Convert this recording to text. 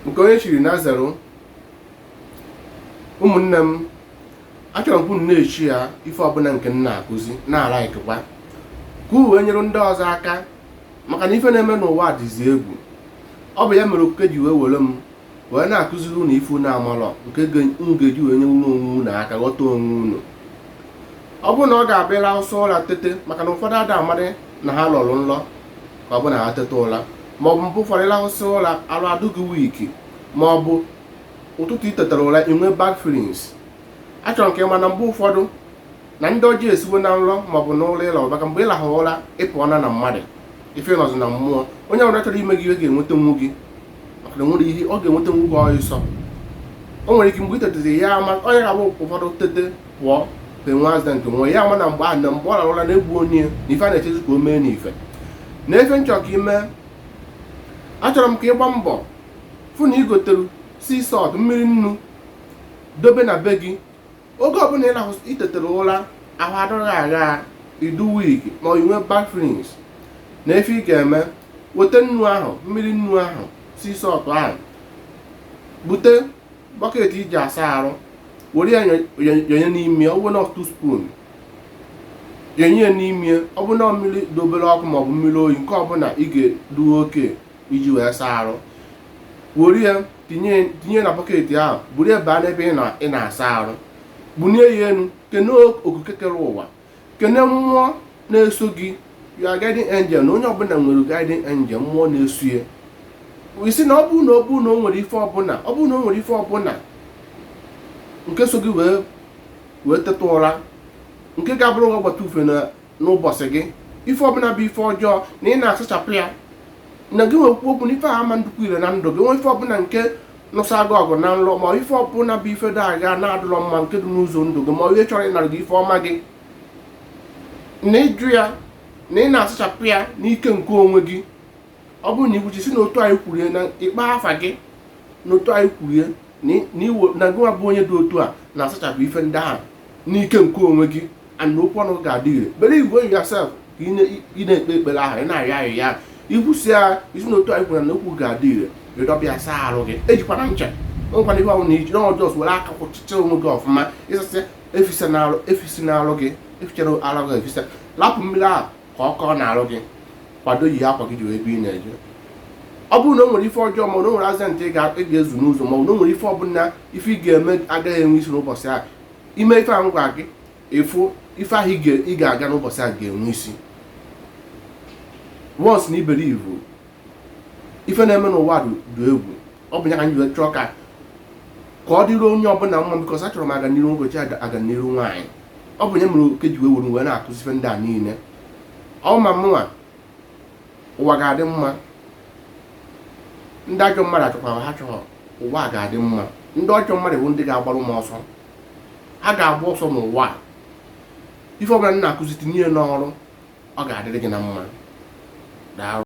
nke onye chiri na zero. Ụmụnne m, achọrọ m unu na-echi ya ife ọbụla nke m na-akụzi na-ala ikekwa ka uwe nyere ndị ọzọ aka, maka na ife na-eme n'ụwa dịzi egwu. Ọ bụ ya mere Okuke ji wee were m wee na-akụziri unu ife unu amalọ nke m ga-eji wee nye unu onwe unu aka ghọta onwe unu. Ọ bụrụ na ọ ga-abịala ọsọ ụra tete, maka na ụfọdụ ada amadị na ha lọrụ nlọ ka ọ bụ na ha teta ụra, maọbụ mbụ ụfọdụ ịlahụsị ụra arụ adụghị wiiki, maọbụ ụtụtụ itetara ụra inwe bad feelings. Achọrọ nke ịma na mgbe ụfọdụ na ndị ọjọọ esiwo na nrọ maọbụ n'ụlọ ịlọ, maka mgbe ịlahụ ụra ịpụọna na mmadụ ife nọzi na mmụọ. Onye ọbụla chọrọ ime gị ihe ga-enweta nwu gị, maka na nwere ihe ọ ga-enweta nwu gị ọsọ. O nwere ike mgbe itetezi ya ama onye ga-abụ ụfọdụ tete pụọ ka enwe accident nwụọ ya ama na mgbe ahụ na mgbe ọ larụla na-egbu onye na ife a na-echezi ka o mee n'ife na efe nchọ ka ime. Achọrọ m ka ịgba mbọ fụ na igotere sea salt mmiri nnu dobe na be gị. Oge ọbụla ịlahụ itetere ụra ahụ adọghị agha idu wiki ma ọ inwe bad feelings, na efe ị ga-eme weta nnu ahụ, mmiri nnu ahụ, sea salt ahụ, bute bọket iji asa arụ, were ya yonye n'ime, ọ bụ na 2 spoon yonye ya n'ime, ọ bụ na mmiri dobere ọkụ maọbụ mmiri oyi, nke ọbụla ị ga-edu oke iji wee saa arụ. Were ya tinye na bọket ahụ, buru ya baa n'ebe ị na-asa arụ, bunie ya elu, kene Okuke kere ụwa, kene mmụọ na-eso gị, your guiding angel, na onye ọbụla nwere guiding angel, mmụọ na-eso ya. Isi na ọ bụrụ na o nwere ife ọbụla nke so gị wee teta ụra nke ga-abụrụ gị ọgbata ufe n'ụbọchị gị, ife ọbụla bụ ife ọjọọ na ị na-asachapụ ya, na gị nwekwu okwu na ife ama ndukwu ire na ndụ gị, nwe ife ọbụla nke nụsa gị ọgụ na nrọ, ma ife ọbụla bụ ife daga na-adụrọ mma nke dị n'ụzọ ndụ gị, ma ihe chọrọ ịnara gị ife ọma gị, na ịjụ ya na ị na-asachapụ ya n'ike nke onwe gị. Ọ bụrụ na ikwuchi si na otu anyị kwurie na ịkpa afa gị na otu anyị kwurie na gị nwa bụ onye dị otu a na-asachapụ ife ndị ahụ n'ike nke onwe gị, and okwu ọnụ ga-adị ire. Believe in yourself ka ị na-ekpe ekpere ahụ, ị na-arịọ arịọ ya, ikwusi ya isi na otu anyị kwuru na okwu ga-adị ire, ịdọbịa saa arụ gị, ejikwana ncha nkwana ihe ọbụla iji n'ọjọọ were aka kwụchicha onwe gị ọfụma, ịsasị efisi na-arụ gị, efichara arụ gị efisa, lapụ mmiri ahụ ka ọ kọọ na-arụ gị, kwado yi akwa gị ji ebe ị na-eje. Ọ bụrụ na o nwere ife ọjọọ, ma na o nwere accident ị ga-ezu n'ụzọ, ma na o nwere ife ọbụla ife ị ga-eme agaghị enwe isi n'ụbọchị ahụ, ime ife ahụ gwa gị ịfụ ife ahụ ị ga-aga n'ụbọchị ahụ ga-enwe isi. Once na iberivu ife na-eme n'ụwa dị egwu, ọ bụ ya ka anyị wee chọọ ka ọ dịrị onye ọbụla mma, bikọs achọrọ m aga n'iru ụbọchị aga n'iru nwaanyị. Ọ bụ ya mere Okuke ji wee na-akụzi ife ndị a niile. Ọ ma mụnwa ụwa ga-adị mma, ndị ajọ mmadụ achọkwara ha chọrọ ụwa ga-adị mma. Ndị ọjọọ mmadụ bụ ndị ga-agbarụ m ọsọ, ha ga-agba ọsọ n'ụwa. Ife ọbụla m na-akụzi tinye n'ọrụ, ọ ga-adịrị gị na mma. Daalụ.